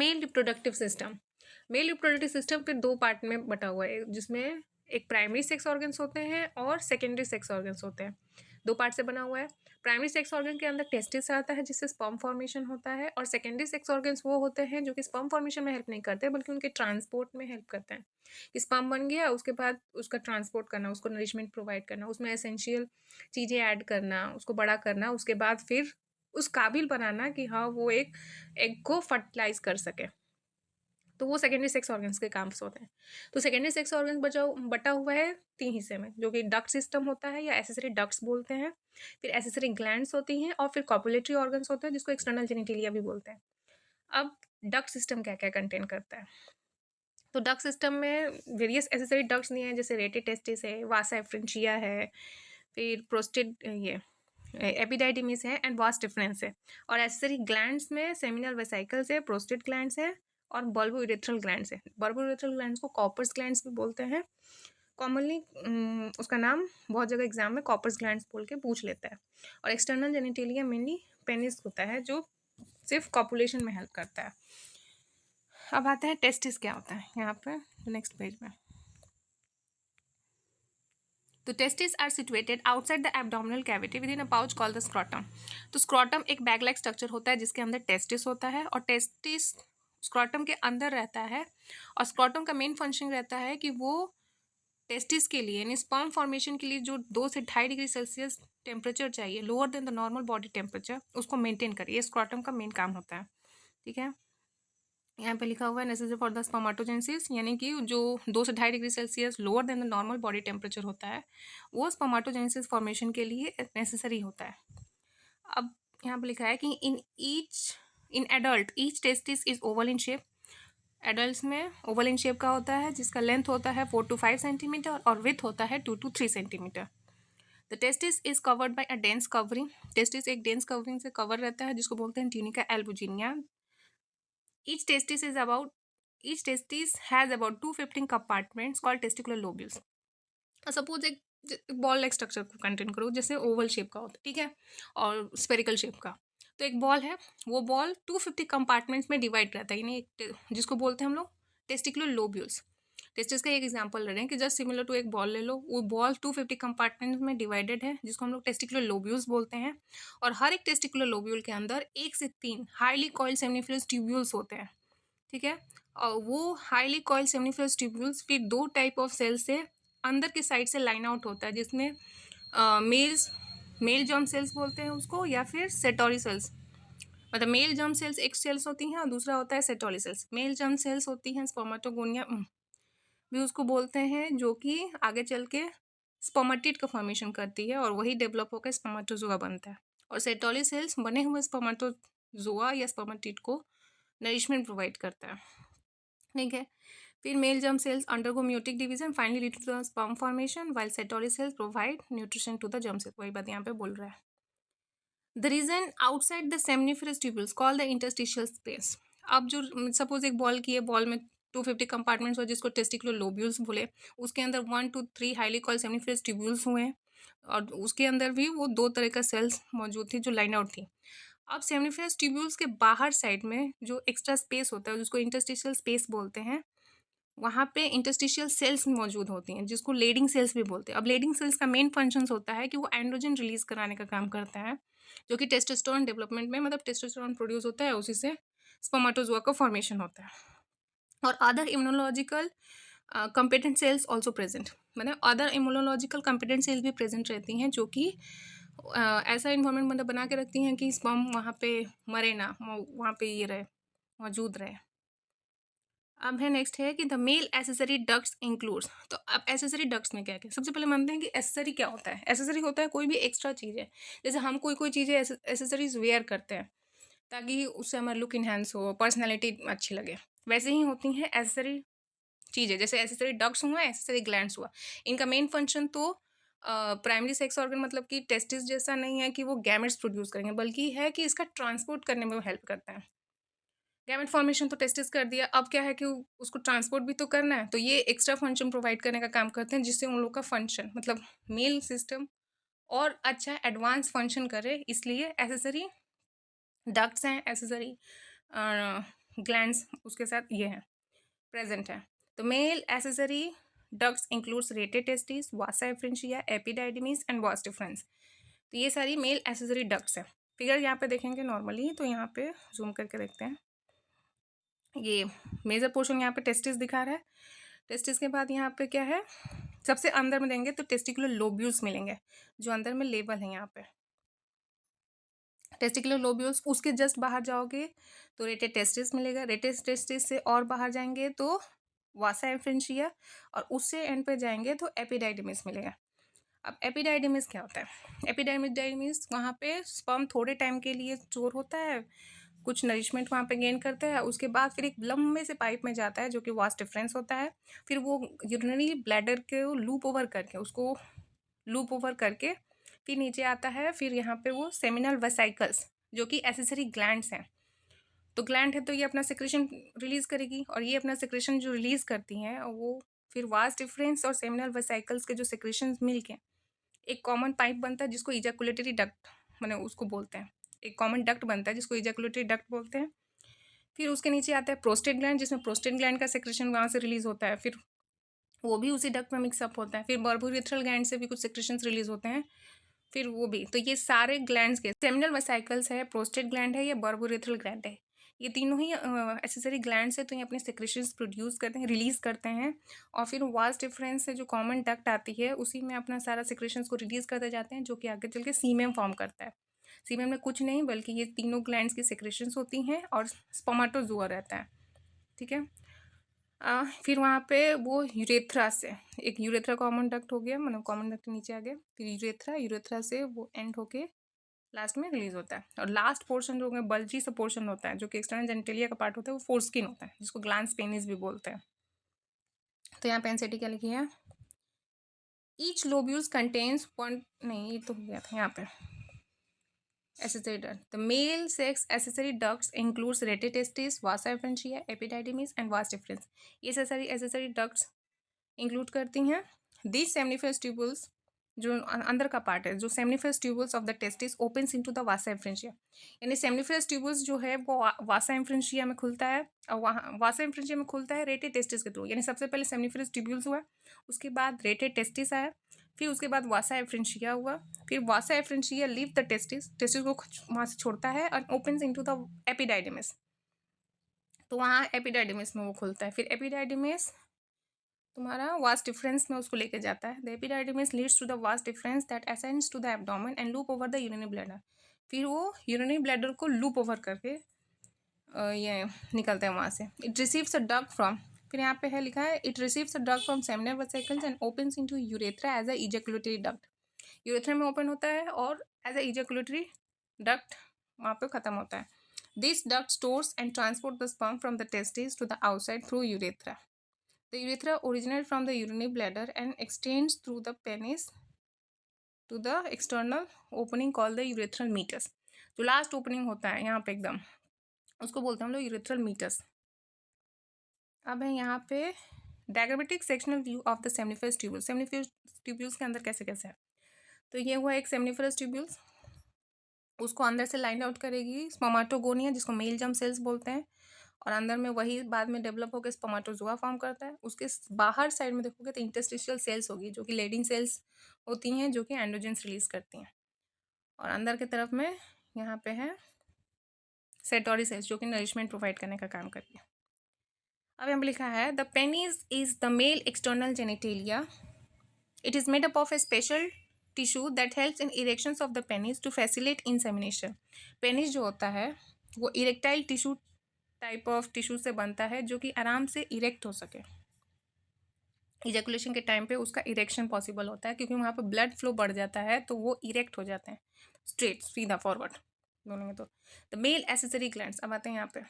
Male reproductive system. Male reproductive system फिर दो part में बटा हुआ है, जिसमें एक प्राइमरी सेक्स ऑर्गन्स होते हैं और सेकेंडरी सेक्स ऑर्गन्स होते हैं। दो पार्ट से बना हुआ है। प्राइमरी सेक्स ऑर्गन के अंदर टेस्टिस आता है जिससे स्पर्म फॉर्मेशन होता है, और सेकेंडरी सेक्स ऑर्गन्स वो होते हैं जो कि स्पर्म फॉर्मेशन में हेल्प नहीं करते बल्कि उनके ट्रांसपोर्ट में हेल्प करते हैं। कि स्पर्म बन गया, उसके बाद उसका ट्रांसपोर्ट करना, उसको नरिशमेंट प्रोवाइड करना, उसमें एसेंशियल चीज़ें ऐड करना, उसको बड़ा करना, उसके बाद फिर उस काबिल बनाना कि हाँ वो एक एग को फर्टिलाइज कर सके। तो वो सेकेंडरी सेक्स ऑर्गन्स के काम से होते हैं। तो सेकेंडरी सेक्स ऑर्गन बटा हुआ है 3 हिस्से में, जो कि डक्ट सिस्टम होता है या एसेसरी डक्ट्स बोलते हैं, फिर एसेसरी ग्लैंड्स होती हैं, और फिर कॉपुलेटरी ऑर्गन्स होते हैं जिसको एक्सटर्नल जेनिटेलिया भी बोलते हैं। अब डक्ट सिस्टम क्या-क्या कंटेन करता है? तो डक्ट सिस्टम में वेरियस एसेसरी डक्ट्स नहीं है, जैसे रेटे टेस्टिस है, वासा एफ्रेंचिया है, फिर प्रोस्टेट ये एपिडाइडिमिस है एंड वास डिफरेंस है। और एसेसरी ग्लैंड्स में सेमिनल वेसिकल्स है, प्रोस्टेट ग्लैंड्स है और बल्बो यूरेथ्रल ग्लैंड्स है। बल्बो यूरेथ्रल ग्लैंड्स को कॉपर्स ग्लैंड्स भी बोलते हैं। कॉमनली उसका नाम बहुत जगह एग्जाम में कॉपर्स ग्लैंड्स बोल के पूछ लेता है। और एक्सटर्नल जेनिटेलिया मेनली पेनिस होता है जो सिर्फ कॉपुलेशन में हेल्प करता है। अब आता है टेस्टिस क्या होता है यहाँ पे नेक्स्ट पेज में। तो testis are situated outside the abdominal cavity within a pouch called the scrotum. तो स्क्रॉटम एक बैग लाइक स्ट्रक्चर होता है जिसके अंदर टेस्टिस होता है, और टेस्टिस स्क्रॉटम के अंदर रहता है। और स्क्रॉटम का मेन फंक्शन रहता है कि वो टेस्टिस के लिए यानी स्पर्म फॉर्मेशन के लिए जो 2 से 2.5 डिग्री सेल्सियस टेम्परेचर चाहिए, lower than the normal body temperature, उसको मेंटेन करिए। ये स्क्रॉटम का मेन काम होता है। ठीक है, यहाँ पे लिखा हुआ है नेसेसरी फॉर द स्पर्मेटोजेनेसिस, यानी कि जो 2 से 2.5 degree Celsius lower than the normal body temperature होता है वो स्पर्मेटोजेनेसिस फॉर्मेशन के लिए नेसेसरी होता है। अब यहाँ पे लिखा है कि in adult each testis is oval in shape. Adult में ओवल इन शेप का होता है जिसका लेंथ होता है 4 to 5 सेंटीमीटर और विथ होता है 2 to 3 centimetre. The testis is covered by a dense covering. Testis एक डेंस कवरिंग से कवर रहता है जिसको बोलते हैं tunica albuginea. Each testis has about 215 compartments called testicular lobules. Suppose एक बॉल लाइक स्ट्रक्चर को कंटेन करो, जैसे ओवल शेप का होता है, ठीक है, और स्पेरिकल शेप का। तो एक बॉल है, वो बॉल 250 कंपार्टमेंट्स में डिवाइड रहता है, यानी एक जिसको बोलते हैं हम लोग टेस्टिकुलर लोब्यूल्स। टेस्टिस का एक एग्जांपल ले रहे हैं कि जस्ट सिमिलर टू एक बॉल ले लो, वो बॉल 250 कंपार्टमेंट्स में डिवाइडेड है जिसको हम लोग टेस्टिकुलर लोब्यूल्स बोलते हैं। और हर एक टेस्टिकुलर लोब्यूल के अंदर 1 से 3 हाईली कॉइल्ड सेमिनिफरस ट्यूब्यूल्स होते हैं। ठीक है, और वो हाईली कॉइल्ड सेमिनिफरस ट्यूब्यूल्स फिर 2 टाइप ऑफ सेल से अंदर की साइड से लाइन आउट होता है, जिसमें मेल जर्म सेल्स बोलते हैं उसको, या फिर सेटोरी सेल्स। मतलब मेल जर्म सेल्स एक सेल्स होती हैं और दूसरा होता है सेटोरी सेल्स। मेल जर्म सेल्स होती हैं स्पर्मेटोगोनिया भी उसको बोलते हैं, जो कि आगे चल के स्पर्मेटिड का फॉर्मेशन करती है और वही डेवलप होकर स्पर्मेटोजोआ बनता है। और सेटोरी सेल्स बने हुए स्पर्मेटोजोआ या स्पर्मेटिड को नरिशमेंट प्रोवाइड करता है। ठीक है, फिर male germ cells undergo meiotic division finally lead to the sperm formation while Sertoli cells provide nutrition to the germ cell. वही बात यहाँ पे बोल रहा है। The region outside the seminiferous tubules call the interstitial space. अब जो suppose एक बॉल की है, बॉल में 250 कंपार्टमेंट्स हो जिसको टेस्टिकुलर लोब्यूल्स बोले, उसके अंदर 1 to 3 highly coiled seminiferous tubules हुए हैं, और उसके अंदर भी वो 2 तरह का सेल्स मौजूद थी जो लाइन आउट थी। अब सेमिनिफरस ट्यूब्यूल्स के बाहर साइड में जो एक्स्ट्रा स्पेस होता है जिसको इंटरस्टिशियल स्पेस बोलते हैं, वहाँ पे इंटरस्टिशियल सेल्स मौजूद होती हैं जिसको लेडिंग सेल्स भी बोलते हैं। अब लेडिंग सेल्स का मेन फंक्शन होता है कि वो एंड्रोजन रिलीज कराने का काम करता है, जो कि टेस्टोस्टेरोन डेवलपमेंट में, मतलब टेस्टोस्टेरोन प्रोड्यूस होता है, उसी से स्पर्मेटोजोआ का फॉर्मेशन होता है। और other immunological competent cells also present, मतलब अदर इम्यूनोलॉजिकल कंपिटेंट सेल्स भी प्रेजेंट रहती हैं जो कि ऐसा इन्वायरमेंट मतलब बना के रखती हैं कि स्पर्म वहाँ पे मरे ना, वहाँ पे ये रहे, मौजूद रहे। अब है नेक्स्ट है कि the male accessory ducts includes. तो अब एसेसरी डक्ट्स में क्या क्या, सबसे पहले मानते हैं कि एसेसरी क्या होता है। एसेसरी होता है कोई भी एक्स्ट्रा चीज़ है, जैसे हम कोई चीज़ें एसेसरीज वेयर करते हैं ताकि उससे हमारा लुक इन्हेंस हो, पर्सनैलिटी अच्छी लगे, वैसे ही होती हैं एसेसरी चीज़ें। जैसे एसेसरी डक्ट्स हुआ, एसेसरी ग्लैंड्स हुआ, इनका मेन फंक्शन तो प्राइमरी सेक्स ऑर्गन मतलब कि टेस्टिस जैसा नहीं है कि वो गैमेट्स प्रोड्यूस करेंगे, बल्कि है कि इसका ट्रांसपोर्ट करने में वो हेल्प करता है। गैमेट फॉर्मेशन तो टेस्टिस कर दिया, अब क्या है कि उसको ट्रांसपोर्ट भी तो करना है, तो ये एक्स्ट्रा फंक्शन प्रोवाइड करने का काम करते हैं जिससे उन लोग का फंक्शन मतलब मेल सिस्टम और अच्छा एडवांस फंक्शन करे, इसलिए एसेसरी डक्ट्स हैं, एसेसरी ग्लैंड्स उसके साथ ये है प्रेजेंट है। तो male accessory ducts includes rete testis, vasa efferentia, epididymis and vas deferens. तो ये सारी मेल एसेसरी डक्ट्स हैं। फिगर यहाँ पे देखेंगे नॉर्मली, तो यहाँ पे जूम करके देखते हैं। ये मेजर पोर्शन यहाँ पे टेस्टिस दिखा रहा है। टेस्टिस के बाद यहाँ पे क्या है, सबसे अंदर में देंगे तो टेस्टिकुलर लोब्यूल्स मिलेंगे, जो अंदर में लेबल है यहाँ पे टेस्टिकुलर लोब्यूल्स। उसके जस्ट बाहर जाओगे तो रेटेड टेस्टिस मिलेगा। रेटेड टेस्टिस से और बाहर जाएंगे तो वासा एफ्रेंशिया, और उससे एंड पे जाएंगे तो एपिडाइडिमिस मिलेगा। अब एपिडाइडिमिस क्या होता है? एपिडाइडिमिस वहाँ पे स्पर्म थोड़े टाइम के लिए स्टोर होता है, कुछ नरिशमेंट वहाँ पे गेन करता है, उसके बाद फिर एक लंबे से पाइप में जाता है जो कि वास डिफरेंस होता है। फिर वो यूरिनरी ब्लैडर के लूप ओवर करके उसको लूप ओवर करके फिर नीचे आता है। फिर यहाँ पे वो सेमिनल वेसाइकल्स जो कि एसेसरी ग्लैंड्स हैं। तो ग्लैंड है तो ये अपना सेक्रेशन रिलीज करेगी, और ये अपना सेक्रेशन जो रिलीज करती हैं वो फिर वास डिफरेंस और सेमिनल वेसाइकल्स के जो सेक्रेशन मिल के एक कॉमन पाइप बनता है जिसको इजैकुलेटरी डक्ट मैंने उसको बोलते हैं। एक कॉमन डक्ट बनता है जिसको इजैकुलेटरी डक्ट बोलते हैं। फिर उसके नीचे आता है प्रोस्टेट ग्लैंड, जिसमें प्रोस्टेट ग्लैंड का सेक्रेशन वहाँ से रिलीज होता है, फिर वो भी उसी डक्ट में मिक्सअप होता है। फिर बर्बोरेथ्रल ग्लैंड से भी कुछ सेक्रेशंस रिलीज होते हैं, फिर वो भी। तो ये सारे ग्लैंड्स के सेमिनल वेसाइकल्स है, प्रोस्टेट ग्लैंड है, या बर्बोरेथ्रल ग्लैंड है, ये तीनों ही एसेसरी ग्लैंड्स है। तो ये अपने सेक्रेशंस प्रोड्यूस करते हैं, रिलीज करते हैं, और फिर वास डिफरेंस से जो कॉमन डक्ट आती है उसी में अपना सारा सेक्रेशंस को रिलीज करते जाते हैं, जो कि आगे चल के सीमेम फॉर्म करता है। सीमेम में कुछ नहीं बल्कि ये तीनों ग्लैंड्स की सेक्रेशंस होती हैं और स्पर्मेटोजोआ रहता है। ठीक है। फिर वहाँ पे वो यूरेथ्रा से एक यूरेथ्रा कॉमन डक्ट हो गया, मतलब कॉमन डक्ट नीचे आ गया, फिर यूरेथ्रा से वो एंड होके लास्ट में रिलीज होता है। और लास्ट पोर्शन जो होगा बल्जी सा पोर्शन होता है जो कि एक्सटर्नल जेनिटेलिया का पार्ट होता है, वो फोरस्किन होता है जिसको ग्लैंस पेनिस भी बोलते हैं। तो यहाँ पे एनसीटी क्या लिखी है, ईच लोब्यूल्स कंटेन्स वन, नहीं ये तो हो गया था यहाँ पे accessory duct. The male sex accessory ducts includes retetestis, vasa efferentia, epididymis and vas deferens. ये सारी accessory ducts इंक्लूड करती हैं। These seminiferous tubules जो अंदर का पार्ट है, जो seminiferous tubules of the testis opens into the vasa efferentia, यानी seminiferous tubules जो है वो vasa efferentia में खुलता है, और वहाँ vasa efferentia में खुलता है रेटे टेस्टिस के थ्रू। यानी सबसे पहले seminiferous tubules हुआ, उसके बाद रेटे टेस्टिस आया, फिर उसके बाद वासा एफ्रेंशिया हुआ, फिर वासा एफ्रेंशिया लीव द टेस्टिस को वहाँ से छोड़ता है और ओपन्स इनटू द एपिडाइडिमिस। तो वहाँ एपिडाइडिमिस में वो खुलता है। फिर एपिडाइडिमिस तुम्हारा वास डिफरेंस में उसको लेके जाता है। The epididymis leads to the vas deferens that ascends to the abdomen and loop over the urinary bladder. फिर वो यूरिनरी ब्लैडर को लूप ओवर करके ये निकलता है वहाँ से। It receives a duct from, फिर यहाँ पे है लिखा है it receives a duct from seminal vesicles and opens into urethra as a ejaculatory duct. Urethra में ओपन होता है और एज अ इजैकुलेटरी डक्ट वहाँ पे खत्म होता है। This duct stores and transport the sperm from the testis to the outside through urethra. The urethra originate from the urinary bladder and extends through the penis to the external opening called the urethral meatus. जो last opening होता है यहाँ पे एकदम, उसको बोलते हैं हम लोग यूरेथ्रल मीटस। अब है यहाँ पे diagrammatic sectional view of the seminiferous tubules. Seminiferous tubules के अंदर कैसे कैसे है, तो ये हुआ एक सेमिनिफरस ट्यूब्यूल्स, उसको अंदर से लाइन आउट करेगी स्पर्मेटोगोनिया जिसको मेल जर्म सेल्स बोलते हैं, और अंदर में वही बाद में डेवलप होकर स्पर्मेटोजोआ फॉर्म करता है। उसके बाहर साइड में देखोगे तो इंटरस्टिशियल सेल्स होगी जो कि लेडिंग सेल्स होती हैं जो कि एंड्रोजेंस रिलीज करती हैं, और अंदर की तरफ में यहाँ पे है सेटोरी सेल्स जो कि नरिशमेंट प्रोवाइड करने का काम करती है। अब यहाँ पे लिखा है the penis is the male external genitalia. It is made up of a special tissue that helps in erections of the penis to facilitate insemination. Penis जो होता है वो erectile tissue type of tissue से बनता है जो कि आराम से इरेक्ट हो सके। इजैकुलेशन के टाइम पे उसका इरेक्शन पॉसिबल होता है क्योंकि वहाँ पे ब्लड फ्लो बढ़ जाता है तो वो इरेक्ट हो जाते हैं स्ट्रेट सीधा फॉरवर्ड दोनों में। तो द मेल एसेसरी ग्लैंड्स, अब आते हैं यहाँ पे।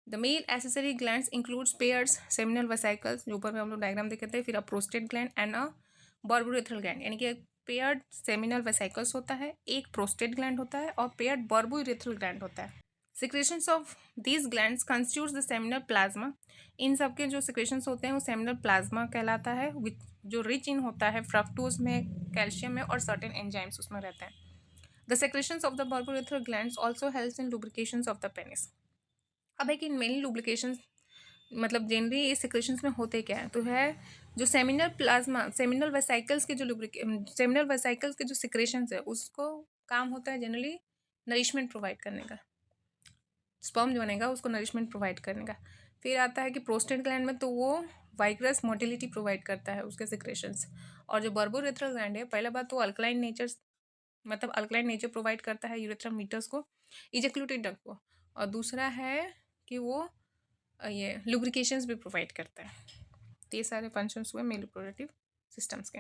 The male accessory glands includes pairs seminal vesicles जो ऊपर में हम लोग डायग्राम देखते हैं, फिर a prostate gland and a bulbourethral gland, यानी कि पेयर्ड सेमिनल वेसिकल्स होता है, एक प्रोस्टेट ग्लैंड होता है और पेयर्ड बर्बोरेथ्रल ग्लैंड होता है। Secretions of these glands constitutes the seminal plasma. इन सब के जो सिक्रेशंस होते हैं वो सेमिनल प्लाज्मा कहलाता है, जो रिच इन होता है फ्रक्टोज में, कैल्शियम में और सर्टेन एंजाइम्स उसमें रहते हैं। The secretions of the bulbourethral glands also helps in lubrications of the penis. अब है कि मेनली लुब्रिकेशन मतलब जनरली ये सिक्रेशंस में होते क्या है, तो है जो सेमिनल प्लाज्मा सेमिनल वेसाइकल्स के जो सेमिनल वेसाइकल्स के जो सिक्रेशंस है उसको काम होता है जनरली नरिशमेंट प्रोवाइड करने का, स्पर्म जो बनेगा उसको नरिशमेंट प्रोवाइड करने का। फिर आता है कि प्रोस्टेट ग्लैंड में तो वो वाइग्रस मोटिलिटी प्रोवाइड करता है उसके सिक्रेशंस। और जो बर्बोरेथ्रल ग्लैंड है पहला बात तो अल्कलाइन नेचर मतलब अल्कलाइन नेचर प्रोवाइड करता है यूरेथ्रम मीटर्स को, इजेक्यूलेटेड डक्ट को। और दूसरा है कि वो ये लुब्रिकेशंस भी प्रोवाइड करता है। तो ये सारे फंक्शंस हुए मेल रिप्रोडक्टिव सिस्टम्स के।